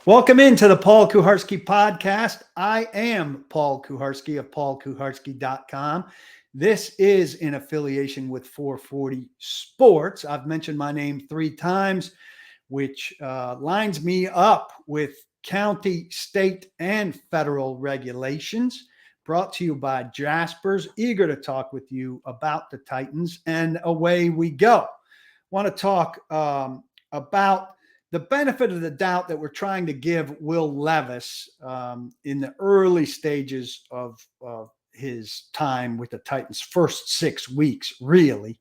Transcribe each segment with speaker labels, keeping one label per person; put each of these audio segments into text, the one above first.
Speaker 1: Welcome into the Paul Kuharsky podcast. I am Paul Kuharsky of paulkuharsky.com. This is in affiliation with 440 Sports. I've mentioned my name 3 times, which lines me up with county, state, and federal regulations. Brought to you by Jasper's, eager to talk with you about the Titans, and away we go. Want to talk about the benefit of the doubt that we're trying to give Will Levis in the early stages of his time with the Titans, first 6 weeks, really.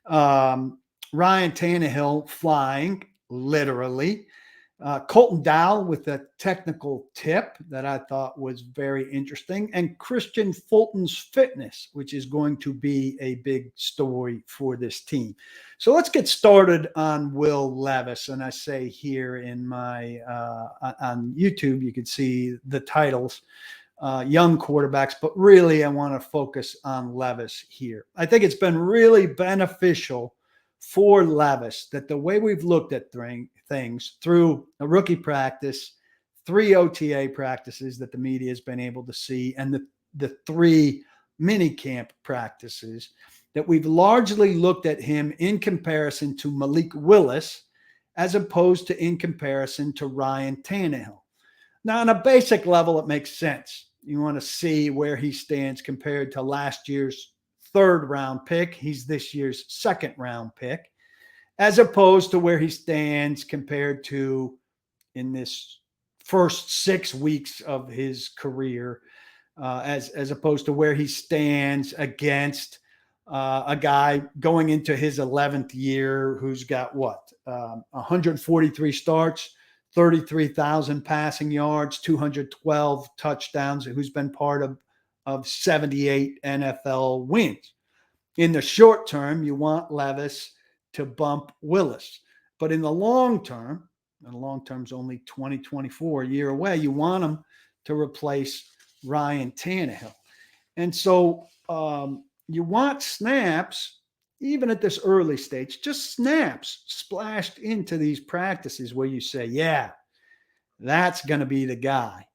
Speaker 1: Ryan Tannehill flying, literally. Colton Dowell with a technical tip that I thought was very interesting, and Kristian Fulton's fitness, which is going to be a big story for this team. So let's get started on Will Levis. And I say here in my on YouTube, you can see the titles, young quarterbacks, but really I want to focus on Levis here. I think it's been really beneficial for Levis that the way we've looked at things through a rookie practice, 3 OTA practices that the media has been able to see, and the 3 mini camp practices, that we've largely looked at him in comparison to Malik Willis as opposed to in comparison to Ryan Tannehill. Now, on a basic level, it makes sense. You want to see where he stands compared to last year's 3rd round pick. He's this year's 2nd round pick, as opposed to where he stands compared to in this first 6 weeks of his career, as opposed to where he stands against a guy going into his 11th year who's got 143 starts, 33,000 passing yards, 212 touchdowns, who's been part of 78 NFL wins. In the short term, you want Levis to bump Willis. But in the long term, and the long term's only 2024, a year away, you want him to replace Ryan Tannehill. And so you want snaps, even at this early stage, just snaps splashed into these practices where you say, yeah, that's going to be the guy.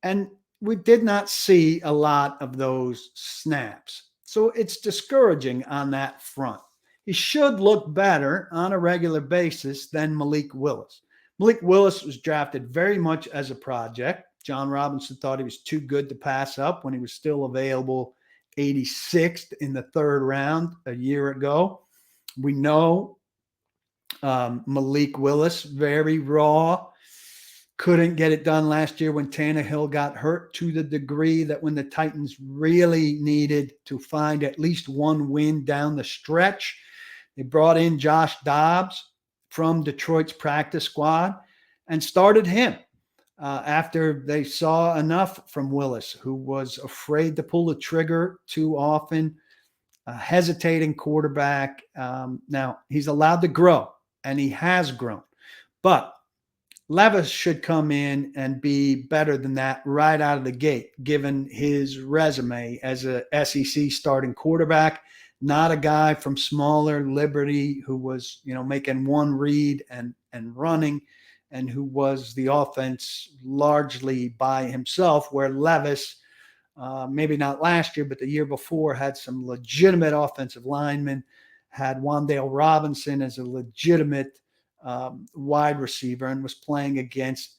Speaker 1: And we did not see a lot of those snaps. So it's discouraging on that front. He should look better on a regular basis than Malik Willis. Malik Willis was drafted very much as a project. John Robinson thought he was too good to pass up when he was still available 86th in the 3rd round a year ago. We know Malik Willis, very raw, couldn't get it done last year when Tannehill got hurt, to the degree that when the Titans really needed to find at least one win down the stretch, they brought in Josh Dobbs from Detroit's practice squad and started him after they saw enough from Willis, who was afraid to pull the trigger too often, a hesitating quarterback. Now, he's allowed to grow, and he has grown. But Levis should come in and be better than that right out of the gate, given his resume as a SEC starting quarterback, not a guy from smaller Liberty who was, making one read and running, and who was the offense largely by himself, where Levis, maybe not last year, but the year before, had some legitimate offensive linemen, had Wan'Dale Robinson as a legitimate wide receiver, and was playing against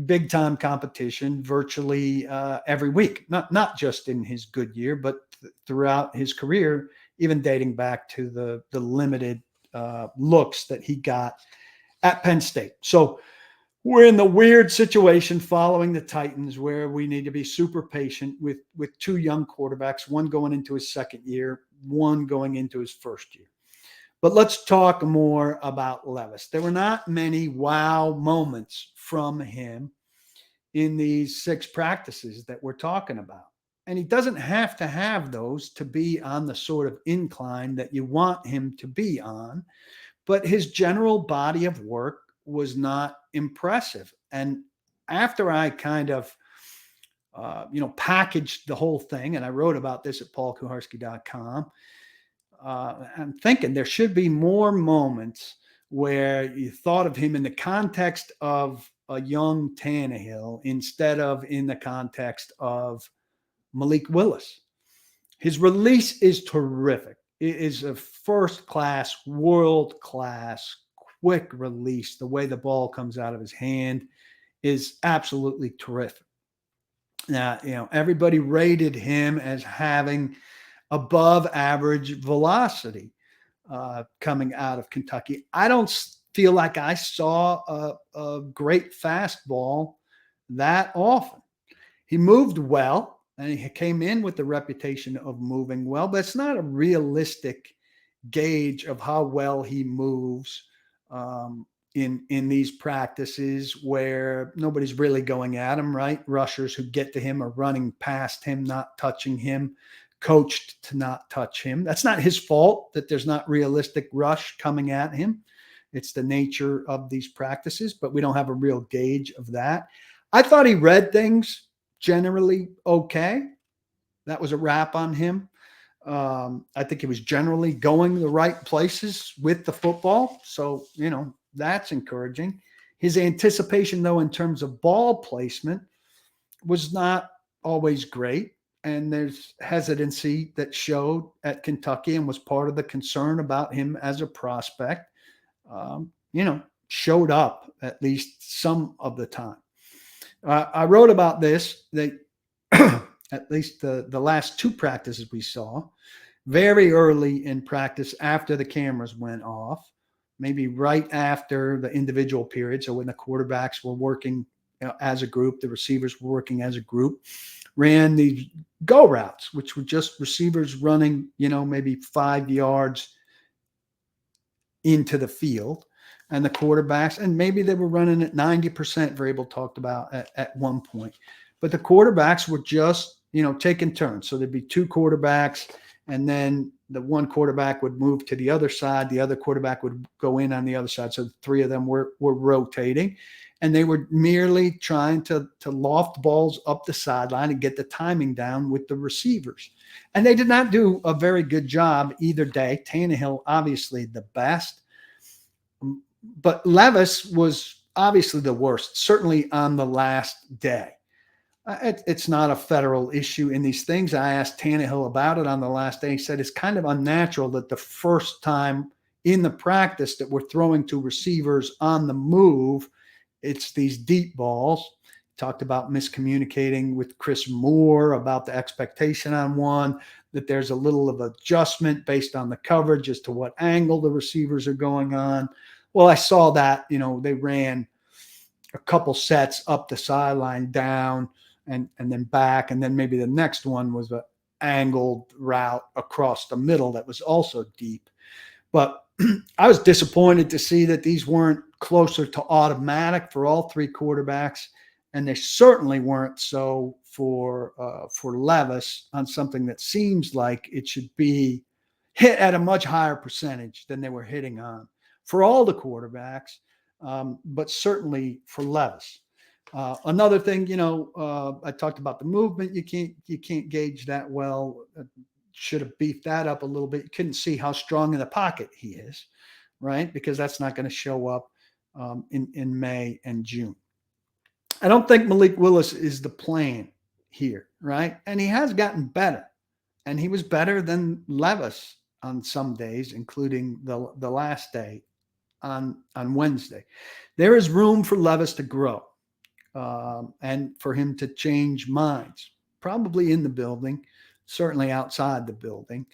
Speaker 1: big time competition virtually every week, not just in his good year, but throughout his career, even dating back to the limited looks that he got at Penn State. So we're in the weird situation following the Titans where we need to be super patient with 2 young quarterbacks, one going into his 2nd year, one going into his 1st year. But let's talk more about Levis. There were not many wow moments from him in these 6 practices that we're talking about. And he doesn't have to have those to be on the sort of incline that you want him to be on. But his general body of work was not impressive. And after I kind of, packaged the whole thing, and I wrote about this at paulkuharsky.com, I'm thinking there should be more moments where you thought of him in the context of a young Tannehill instead of in the context of Malik Willis. His release is terrific. It is a first-class, world-class, quick release. The way the ball comes out of his hand is absolutely terrific. Now, everybody rated him as having above average velocity coming out of Kentucky. I don't feel like I saw a great fastball that often. He moved well, and he came in with the reputation of moving well, but it's not a realistic gauge of how well he moves in these practices where nobody's really going at him, right? Rushers who get to him are running past him, not touching him, coached to not touch him. That's not his fault that there's not realistic rush coming at him. It's the nature of these practices, but we don't have a real gauge of that. I thought he read things generally okay. That was a wrap on him. I think he was generally going the right places with the football. So, that's encouraging. His anticipation, though, in terms of ball placement was not always great. And there's hesitancy that showed at Kentucky and was part of the concern about him as a prospect. Showed up at least some of the time. I wrote about this. At least the last two practices we saw, very early in practice after the cameras went off, maybe right after the individual period. So when the quarterbacks were working as a group, the receivers were working as a group, ran these go routes, which were just receivers running, maybe 5 yards into the field. And the quarterbacks, and maybe they were running at 90%, Vrabel talked about at one point. But the quarterbacks were just, taking turns. So there'd be two quarterbacks, and then the one quarterback would move to the other side. The other quarterback would go in on the other side. So the three of them were rotating. And they were merely trying to loft balls up the sideline and get the timing down with the receivers. And they did not do a very good job either day. Tannehill, obviously the best. But Levis was obviously the worst, certainly on the last day. It's not a federal issue in these things. I asked Tannehill about it on the last day. He said it's kind of unnatural that the first time in the practice that we're throwing to receivers on the move, it's these deep balls. Talked about miscommunicating with Chris Moore about the expectation on one, that there's a little of adjustment based on the coverage as to what angle the receivers are going on. Well, I saw that, they ran a couple sets up the sideline down and then back. And then maybe the next one was an angled route across the middle that was also deep. But I was disappointed to see that these weren't closer to automatic for all three quarterbacks. And they certainly weren't so for Levis on something that seems like it should be hit at a much higher percentage than they were hitting on for all the quarterbacks, but certainly for Levis. Another thing, I talked about the movement. You can't gauge that well. Should have beefed that up a little bit. You couldn't see how strong in the pocket he is, right? Because that's not going to show up in May and June. I don't think Malik Willis is the plan here, right? And he has gotten better. And he was better than Levis on some days, including the last day on Wednesday. There is room for Levis to grow and for him to change minds, probably in the building, certainly outside the building.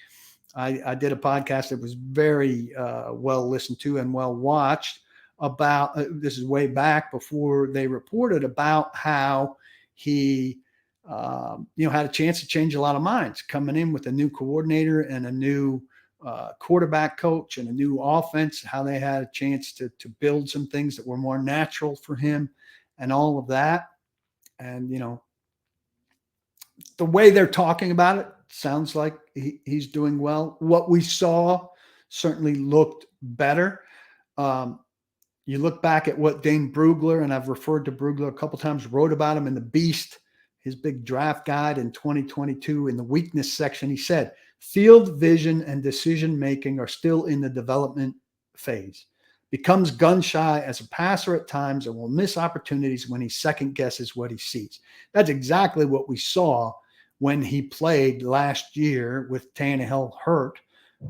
Speaker 1: I did a podcast that was very well listened to and well watched about, this is way back before they reported about how he, had a chance to change a lot of minds coming in with a new coordinator and a new quarterback coach and a new offense, how they had a chance to build some things that were more natural for him and all of that. And, the way they're talking about it sounds like he's doing well. What we saw certainly looked better. You look back at what Dane Brugler, and I've referred to Brugler a couple times, wrote about him in The Beast, his big draft guide in 2022. In the weakness section, he said, field vision and decision-making are still in the development phase. becomes gun shy as a passer at times, and will miss opportunities when he second guesses what he sees. That's exactly what we saw when he played last year with Tannehill hurt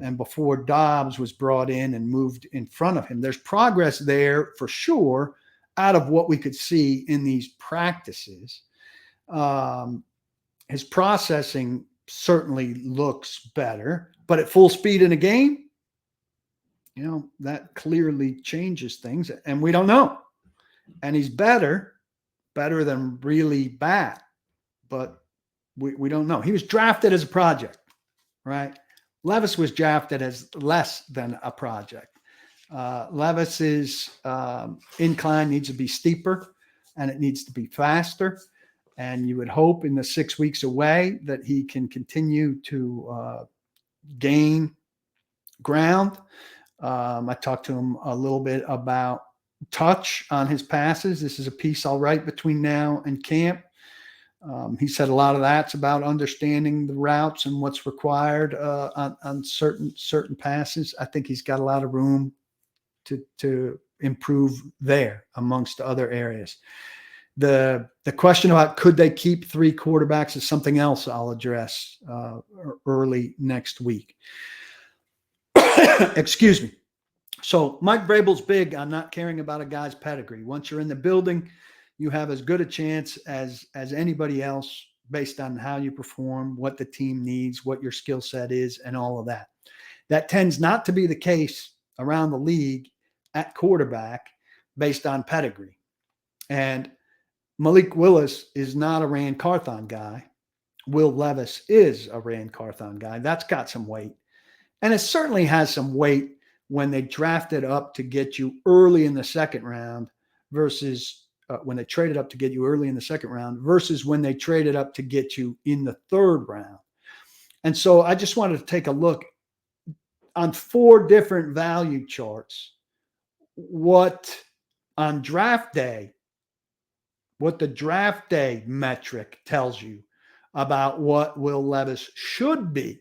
Speaker 1: and before Dobbs was brought in and moved in front of him. There's progress there for sure out of what we could see in these practices. His processing certainly looks better, but at full speed in a game, that clearly changes things, and we don't know. And he's better than really bad, but we don't know. He was drafted as a project, right? Levis was drafted as less than a project. Levis's incline needs to be steeper, and it needs to be faster. And you would hope in the 6 weeks away that he can continue to gain ground. I talked to him a little bit about touch on his passes. This is a piece I'll write between now and camp. He said a lot of that's about understanding the routes and what's required on certain passes. I think he's got a lot of room to improve there amongst other areas. The question about could they keep 3 quarterbacks is something else I'll address early next week. Excuse me. So Mike Vrabel's big on not caring about a guy's pedigree. Once you're in the building, you have as good a chance as anybody else based on how you perform, what the team needs, what your skill set is, and all of that. That tends not to be the case around the league at quarterback based on pedigree. And Malik Willis is not a Rand Carthon guy. Will Levis is a Rand Carthon guy. That's got some weight. And it certainly has some weight when they drafted up to get you early in the second round versus when they traded up to get you early in the second round versus when they traded up to get you in the third round. And so I just wanted to take a look on 4 different value charts, what on draft day, what the draft day metric tells you about what Will Levis should be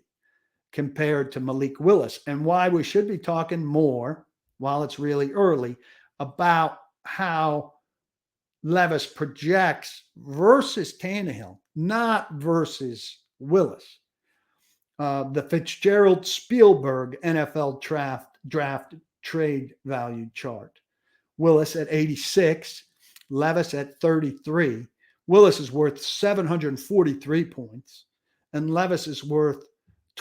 Speaker 1: compared to Malik Willis, and why we should be talking more while it's really early about how Levis projects versus Tannehill, not versus Willis. The Fitzgerald Spielberg NFL draft trade value chart. Willis at 86, Levis at 33. Willis is worth 743 points, and Levis is worth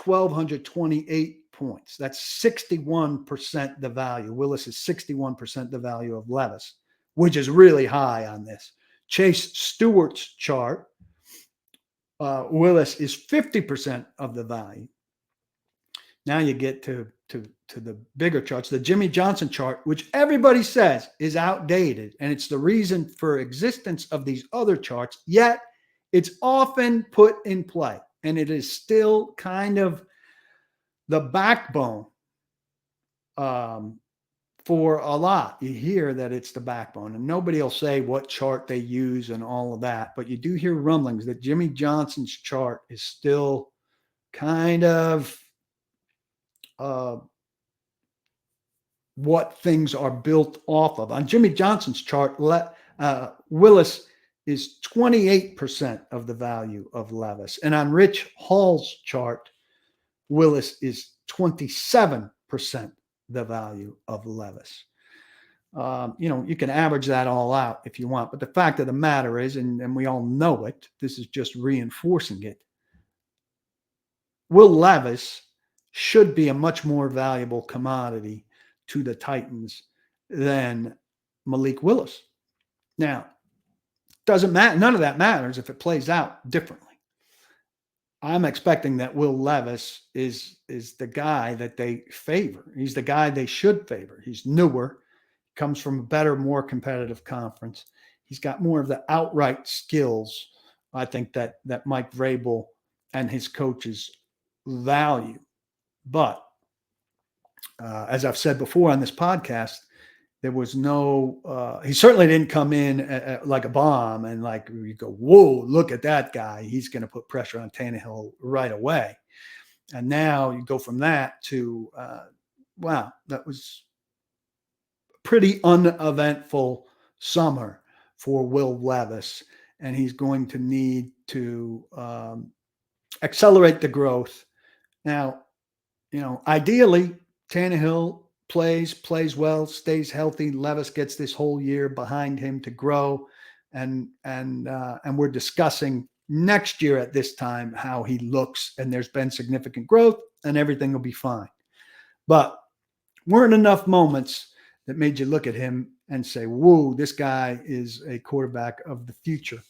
Speaker 1: 1,228 points. That's 61% the value. Willis is 61% the value of Levis, which is really high on this. Chase Stewart's chart, Willis is 50% of the value. Now you get to the bigger charts. The Jimmy Johnson chart, which everybody says is outdated, and it's the reason for existence of these other charts, yet it's often put in play. And it is still kind of the backbone for a lot. You hear that it's the backbone, and nobody will say what chart they use and all of that. But you do hear rumblings that Jimmy Johnson's chart is still kind of what things are built off of. On Jimmy Johnson's chart, Willis is 28% of the value of Levis. And on Rich Hall's chart, Willis is 27% the value of Levis. You can average that all out if you want. But the fact of the matter is, and we all know it, this is just reinforcing it, Will Levis should be a much more valuable commodity to the Titans than Malik Willis. Now, doesn't matter. None of that matters if it plays out differently. I'm expecting that Will Levis is the guy that they favor. He's the guy they should favor. He's newer, comes from a better, more competitive conference. He's got more of the outright skills, I think, that Mike Vrabel and his coaches value. But as I've said before on this podcast, there was no, he certainly didn't come in like a bomb and like you go, whoa, look at that guy. He's going to put pressure on Tannehill right away. And now you go from that to, wow, that was pretty uneventful summer for Will Levis, and he's going to need to accelerate the growth. Now, ideally, Tannehill plays well, stays healthy. Levis gets this whole year behind him to grow, and we're discussing next year at this time how he looks, and there's been significant growth, and everything will be fine. But weren't enough moments that made you look at him and say, whoa, this guy is a quarterback of the future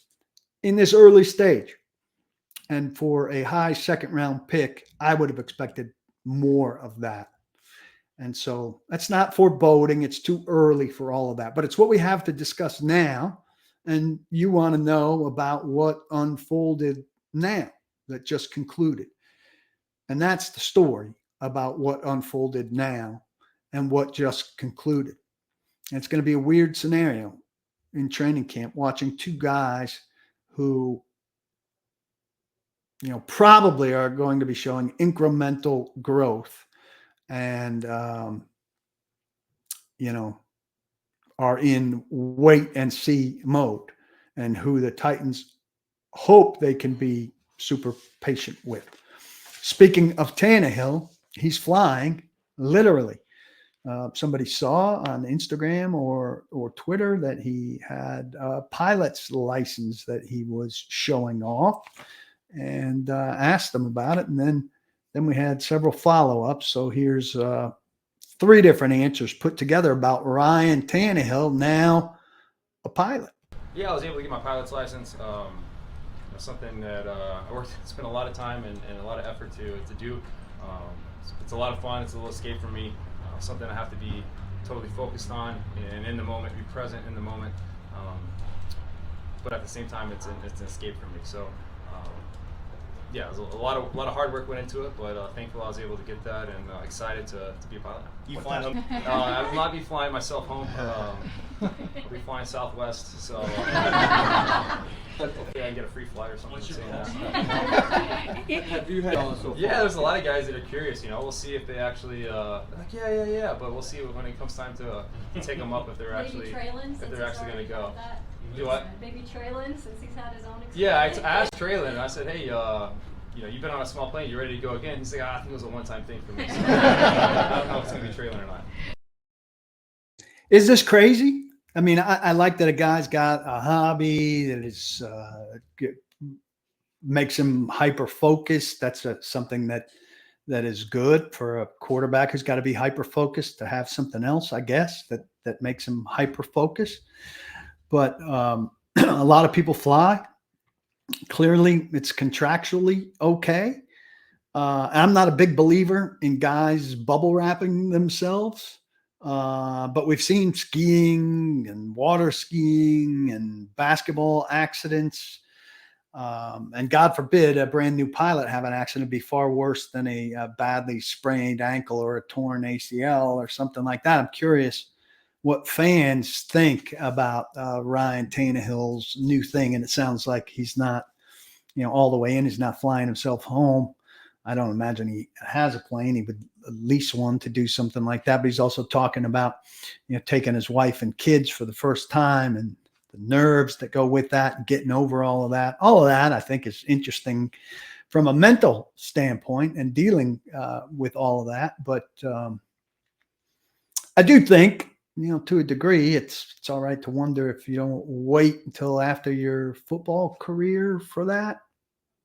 Speaker 1: in this early stage. And for a high second-round pick, I would have expected more of that. And so that's not foreboding. It's too early for all of that. But it's what we have to discuss now. And you want to know about what unfolded now that just concluded. And that's the story about what unfolded now and what just concluded. And it's going to be a weird scenario in training camp, watching two guys who probably are going to be showing incremental growth and, are in wait and see mode, and who the Titans hope they can be super patient with. Speaking of Tannehill, he's flying, literally. Somebody saw on Instagram or Twitter that he had a pilot's license that he was showing off, and asked them about it. And then we had several follow-ups. So here's 3 different answers put together about Ryan Tannehill, now a pilot.
Speaker 2: Yeah, I was able to get my pilot's license. Something that I spent a lot of time and a lot of effort to do. It's a lot of fun. It's a little escape for me. Something I have to be totally focused on and in the moment, be present in the moment. But at the same time, it's an escape for me. So. Yeah, a lot of hard work went into it, but thankful I was able to get that, and excited to be a pilot now.
Speaker 3: You flying home?
Speaker 2: I will not be flying myself home. I'll be flying Southwest, so hopefully I can get a free flight or something.
Speaker 3: Have you had on so far?
Speaker 2: Yeah, there's a lot of guys that are curious. We'll see if they actually like yeah, but we'll see when it comes time to take them up if they're actually going to go. Do what?
Speaker 4: Maybe Traylon, since he's had his own experience.
Speaker 2: Yeah, I asked Traylon, and I said, hey, you've been on a small plane, you ready to go again? He's like, I think it was a one-time thing for me. So I don't know if it's going to be Traylon or not.
Speaker 1: Is this crazy? I mean, I like that a guy's got a hobby that is makes him hyper-focused. That's something that is good for a quarterback who's got to be hyper-focused, to have something else, I guess, that makes him hyper-focused. But a lot of people fly. Clearly, it's contractually okay. I'm not a big believer in guys bubble wrapping themselves. But we've seen skiing and water skiing and basketball accidents. And God forbid a brand new pilot have an accident be far worse than a badly sprained ankle or a torn ACL or something like that. I'm curious what fans think about Ryan Tannehill's new thing. And it sounds like he's not, all the way in. He's not flying himself home. I don't imagine he has a plane. He would lease one to do something like that. But he's also talking about, taking his wife and kids for the first time, and the nerves that go with that, and getting over all of that. All of that, I think, is interesting from a mental standpoint and dealing with all of that. But I do think, to a degree, it's all right to wonder if you don't wait until after your football career for that.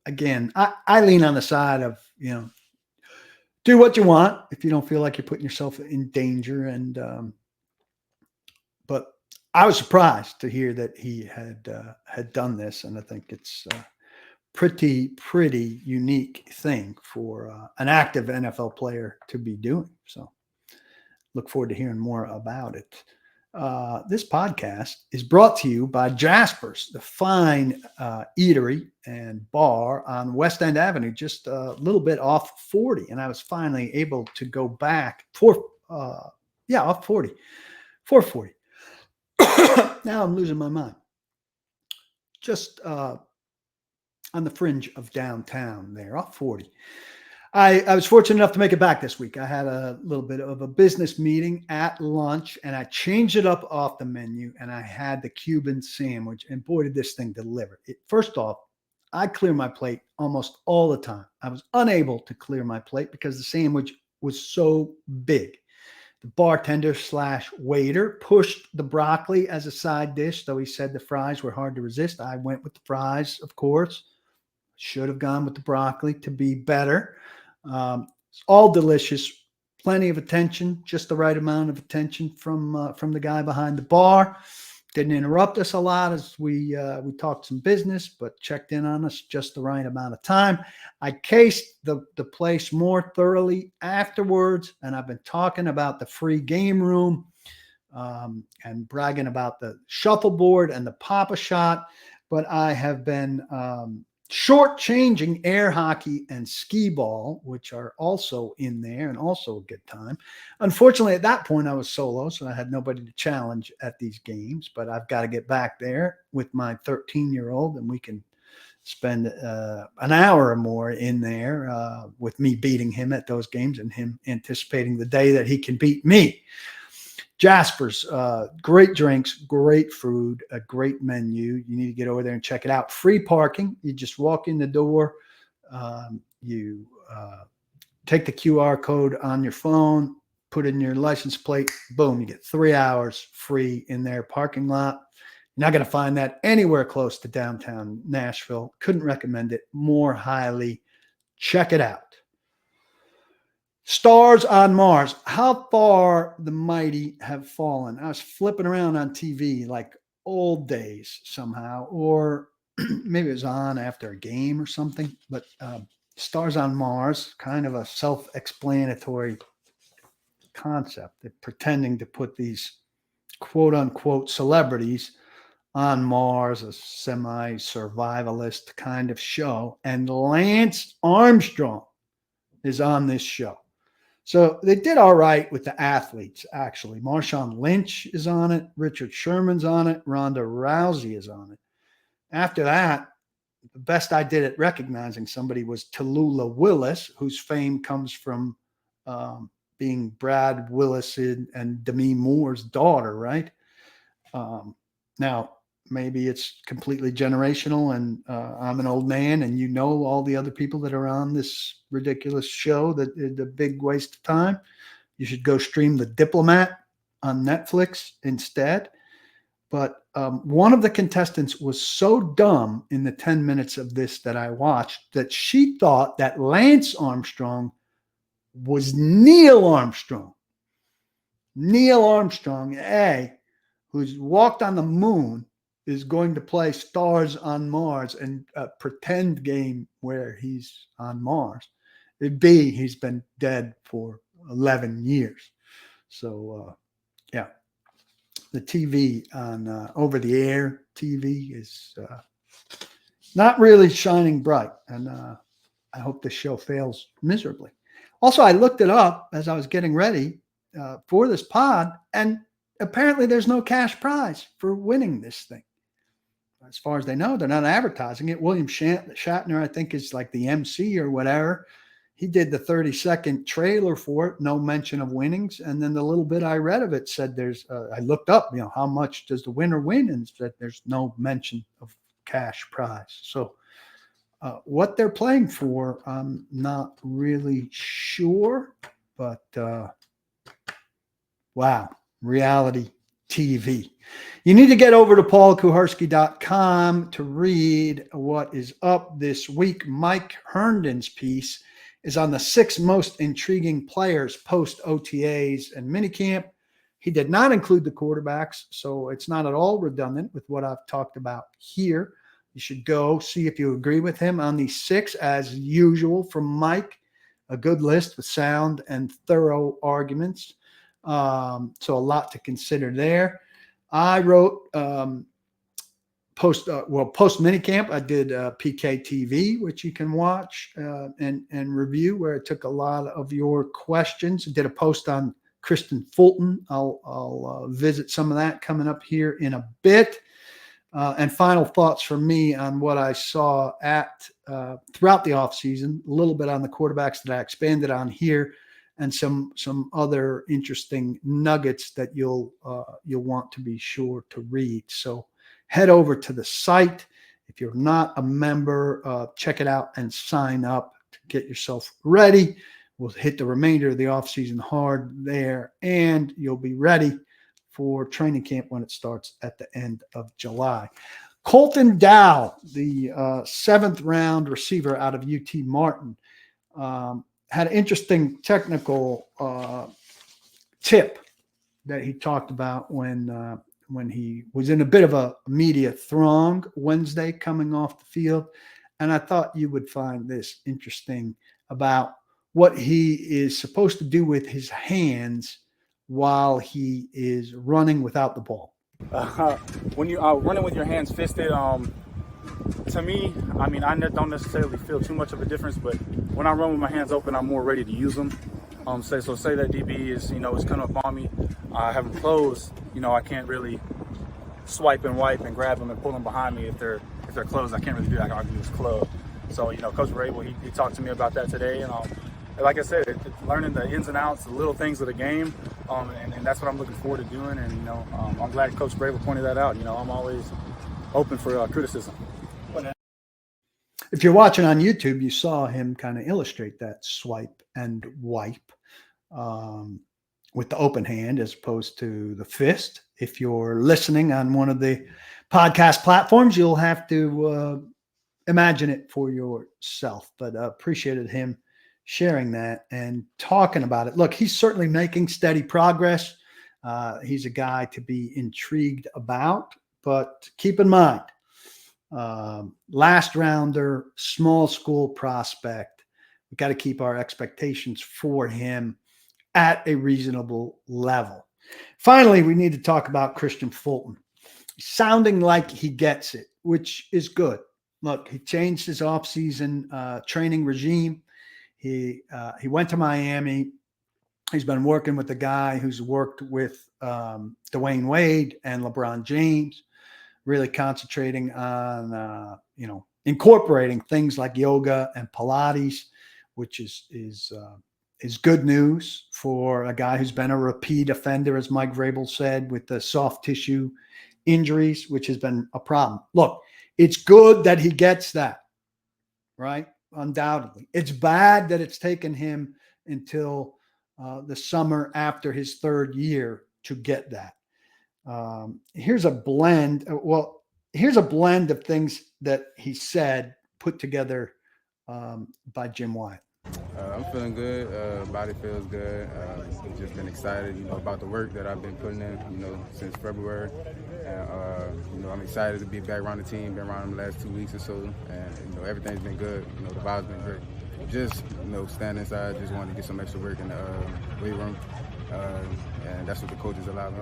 Speaker 1: Again, I lean on the side of, do what you want if you don't feel like you're putting yourself in danger. And but I was surprised to hear that he had done this, and I think it's a pretty unique thing for an active NFL player to be doing. So look forward to hearing more about it. This podcast is brought to you by Jasper's, the fine eatery and bar on West End Avenue, just a little bit off 40. And I was finally able to go back off 40, 440. Now I'm losing my mind. Just on the fringe of downtown there, off 40. I was fortunate enough to make it back this week. I had a little bit of a business meeting at lunch, and I changed it up off the menu, and I had the Cuban sandwich, and boy, did this thing deliver. First off, I clear my plate almost all the time. I was unable to clear my plate because the sandwich was so big. The bartender / waiter pushed the broccoli as a side dish, though he said the fries were hard to resist. I went with the fries, of course. Should have gone with the broccoli to be better. It's all delicious, plenty of attention, just the right amount of attention from the guy behind the bar. Didn't interrupt us a lot as we talked some business, but checked in on us just the right amount of time. I cased the place more thoroughly afterwards, and I've been talking about the free game room and bragging about the shuffleboard and the Pop-A-Shot, but I have been shortchanging air hockey and skee ball, which are also in there and also a good time. Unfortunately, at that point, I was solo, so I had nobody to challenge at these games, but I've got to get back there with my 13-year-old, and we can spend an hour or more in there with me beating him at those games and him anticipating the day that he can beat me. Jasper's, great drinks, great food, a great menu. You need to get over there and check it out. Free parking. You just walk in the door. You take the QR code on your phone, put in your license plate. Boom, you get 3 hours free in their parking lot. You're not going to find that anywhere close to downtown Nashville. Couldn't recommend it more highly. Check it out. Stars on Mars. How far the mighty have fallen. I was flipping around on TV like old days somehow, or maybe it was on after a game or something. But Stars on Mars, kind of a self-explanatory concept. They're pretending to put these quote-unquote celebrities on Mars, a semi-survivalist kind of show. And Lance Armstrong is on this show. So they did all right with the athletes, actually. Marshawn Lynch is on it. Richard Sherman's on it. Ronda Rousey is on it. After that, the best I did at recognizing somebody was Tallulah Willis, whose fame comes from being Brad Willis and Demi Moore's daughter, right? Now, maybe it's completely generational, and I'm an old man, and you know all the other people that are on this ridiculous show that is a big waste of time. You should go stream The Diplomat on Netflix instead. But one of the contestants was so dumb in the 10 minutes of this that I watched that she thought that Lance Armstrong was Neil Armstrong. Neil Armstrong, who's walked on the moon, is going to play Stars on Mars and a pretend game where he's on Mars. He's been dead for 11 years. So, the TV on over-the-air TV is not really shining bright, and I hope this show fails miserably. Also, I looked it up as I was getting ready for this pod, and apparently there's no cash prize for winning this thing. As far as they know, they're not advertising it. William Shatner, I think, is like the MC or whatever. He did the 30-second trailer for it, no mention of winnings. And then the little bit I read of it said I looked up, how much does the winner win? And said there's no mention of cash prize. So what they're playing for, I'm not really sure. But wow, reality TV. You need to get over to paulkuharsky.com to read what is up this week. Mike Herndon's piece is on the 6 most intriguing players post OTAs and minicamp. He did not include the quarterbacks, so it's not at all redundant with what I've talked about here. You should go see if you agree with him on these 6, as usual, from Mike. A good list with sound and thorough arguments. So a lot to consider there. I wrote post minicamp. I did PK TV, which you can watch and review, where I took a lot of your questions. I did a post on Kristian Fulton. I'll visit some of that coming up here in a bit. And final thoughts from me on what I saw at throughout the offseason, a little bit on the quarterbacks that I expanded on here, and some other interesting nuggets that you'll want to be sure to read. So head over to the site. If you're not a member, check it out and sign up to get yourself ready. We'll hit the remainder of the offseason hard there, and you'll be ready for training camp when it starts at the end of July. Colton Dowell, the 7th round receiver out of UT Martin, had an interesting technical tip that he talked about when he was in a bit of a media throng Wednesday coming off the field. And I thought you would find this interesting about what he is supposed to do with his hands while he is running without the ball.
Speaker 3: When you are running with your hands fisted, to me, I mean, I don't necessarily feel too much of a difference, but when I run with my hands open, I'm more ready to use them. Say that DB is, is coming up on me, I have them closed, I can't really swipe and wipe and grab them and pull them behind me if they're closed. I can't really do that. I can use club. So, Coach Rabel, he talked to me about that today, and like I said, it's learning the ins and outs, the little things of the game, and that's what I'm looking forward to doing. And I'm glad Coach Rabel pointed that out. I'm always open for criticism.
Speaker 1: If you're watching on YouTube, you saw him kind of illustrate that swipe and wipe with the open hand as opposed to the fist. If you're listening on one of the podcast platforms, you'll have to imagine it for yourself. But appreciated him sharing that and talking about it. Look, he's certainly making steady progress. He's a guy to be intrigued about, but keep in mind, last rounder, small school prospect. We've got to keep our expectations for him at a reasonable level. Finally, we need to talk about Kristian Fulton. Sounding like he gets it, which is good. Look, he changed his offseason training regime. He went to Miami. He's been working with a guy who's worked with Dwayne Wade and LeBron James, really concentrating on incorporating things like yoga and Pilates, which is good news for a guy who's been a repeat offender, as Mike Vrabel said, with the soft tissue injuries, which has been a problem. Look, it's good that he gets that, right? Undoubtedly. It's bad that it's taken him until the summer after his 3rd year to get that. Here's a blend. Here's a blend of things that he said put together by Jim Wyatt.
Speaker 5: I'm feeling good. Body feels good. Just been excited, about the work that I've been putting in, since February. And, I'm excited to be back around the team. Been around them the last 2 weeks or so, and everything's been good. The vibe's been great. Just, standing inside, just wanted to get some extra work in the weight room. And that's what the coaches allowed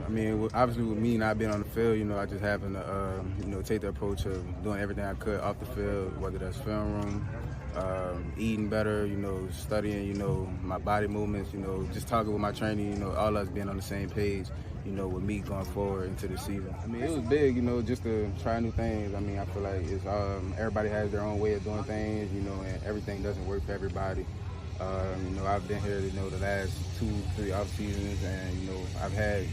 Speaker 5: me. Obviously with me not being on the field, I just having to, take the approach of doing everything I could off the field, whether that's film room, eating better, studying, my body movements, just talking with my training, all us being on the same page, with me going forward into the season. It was big, just to try new things. I feel like it's everybody has their own way of doing things, and everything doesn't work for everybody. I've been here, the last 2-3 off seasons, and I've had,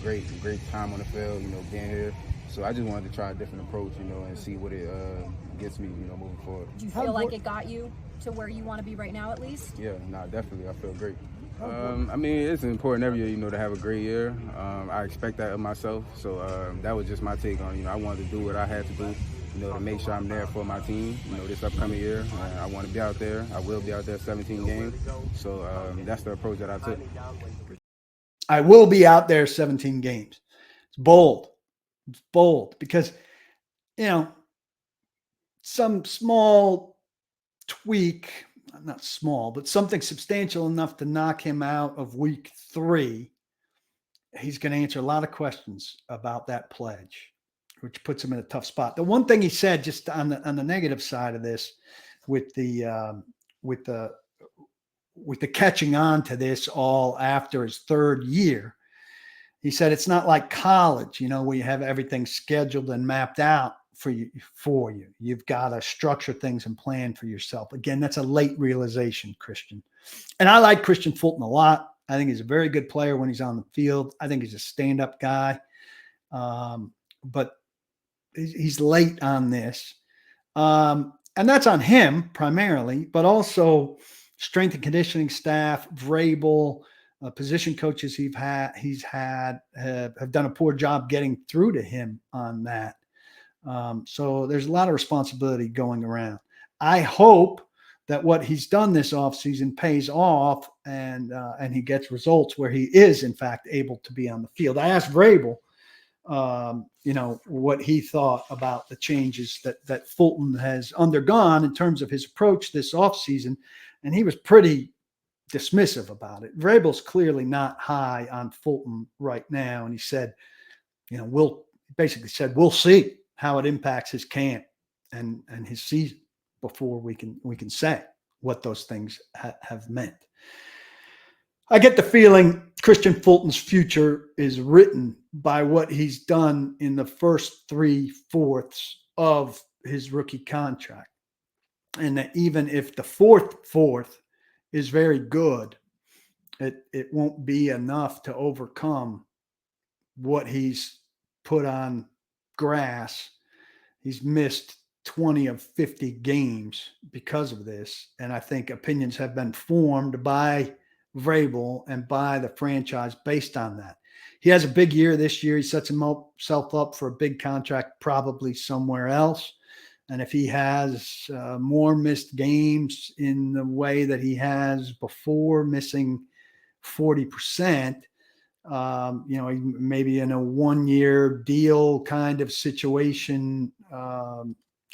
Speaker 5: great time on the field, being here. So I just wanted to try a different approach, and see what it gets me, moving forward.
Speaker 6: Do you feel like it got you to where you want to be right now, at least?
Speaker 5: Yeah, definitely. I feel great. It's important every year, to have a great year. I expect that of myself. So that was just my take on, I wanted to do what I had to do, to make sure I'm there for my team, this upcoming year. I want to be out there. I will be out there 17 games. So that's the approach that I took.
Speaker 1: I will be out there 17 games. It's bold. It's bold because, some small tweak, not small, but something substantial enough to knock him out of week 3. He's going to answer a lot of questions about that pledge, which puts him in a tough spot. The one thing he said, just on the negative side of this, with the catching on to this all after his 3rd year, He said it's not like college, where you have everything scheduled and mapped out for you. You've got to structure things and plan for yourself. Again, that's a late realization, Kristian. And I like Kristian Fulton a lot. I think he's a very good player when he's on the field. I think he's a stand-up guy. But he's late on this. And that's on him primarily, but also strength and conditioning staff, Vrabel, position coaches he's had have done a poor job getting through to him on that. So there's a lot of responsibility going around. I hope that what he's done this offseason pays off and he gets results where he is, in fact, able to be on the field. I asked Vrabel, what he thought about the changes that Fulton has undergone in terms of his approach this offseason, and he was pretty dismissive about it. Vrabel's clearly not high on Fulton right now, and he said, we'll see how it impacts his camp and his season before we can say what those things have meant. I get the feeling Kristian Fulton's future is written by what he's done in the first 3/4 of his rookie contract. And that even if the fourth is very good, it won't be enough to overcome what he's put on grass. He's missed 20 of 50 games because of this. And I think opinions have been formed by Vrabel and by the franchise based on that. He has a big year this year. He sets himself up for a big contract, probably somewhere else. And if he has more missed games in the way that he has before, missing 40%, maybe in a 1-year deal kind of situation,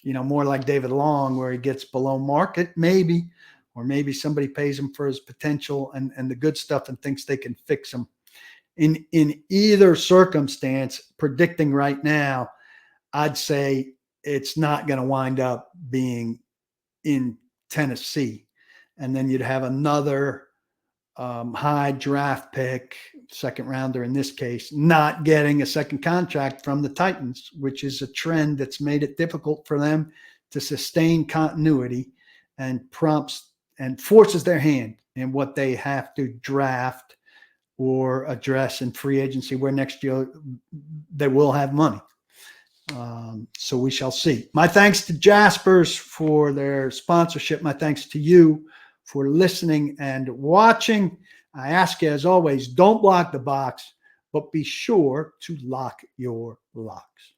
Speaker 1: more like David Long, where he gets below market, maybe, or maybe somebody pays him for his potential and the good stuff and thinks they can fix him. In either circumstance, predicting right now, I'd say it's not going to wind up being in Tennessee. And then you'd have another high draft pick, second rounder in this case, not getting a second contract from the Titans, which is a trend that's made it difficult for them to sustain continuity and prompts and forces their hand in what they have to draft or address in free agency, where next year they will have money. So we shall see. My thanks to Jaspers for their sponsorship. My thanks to you for listening and watching. I ask you, as always, don't block the box, but be sure to lock your locks.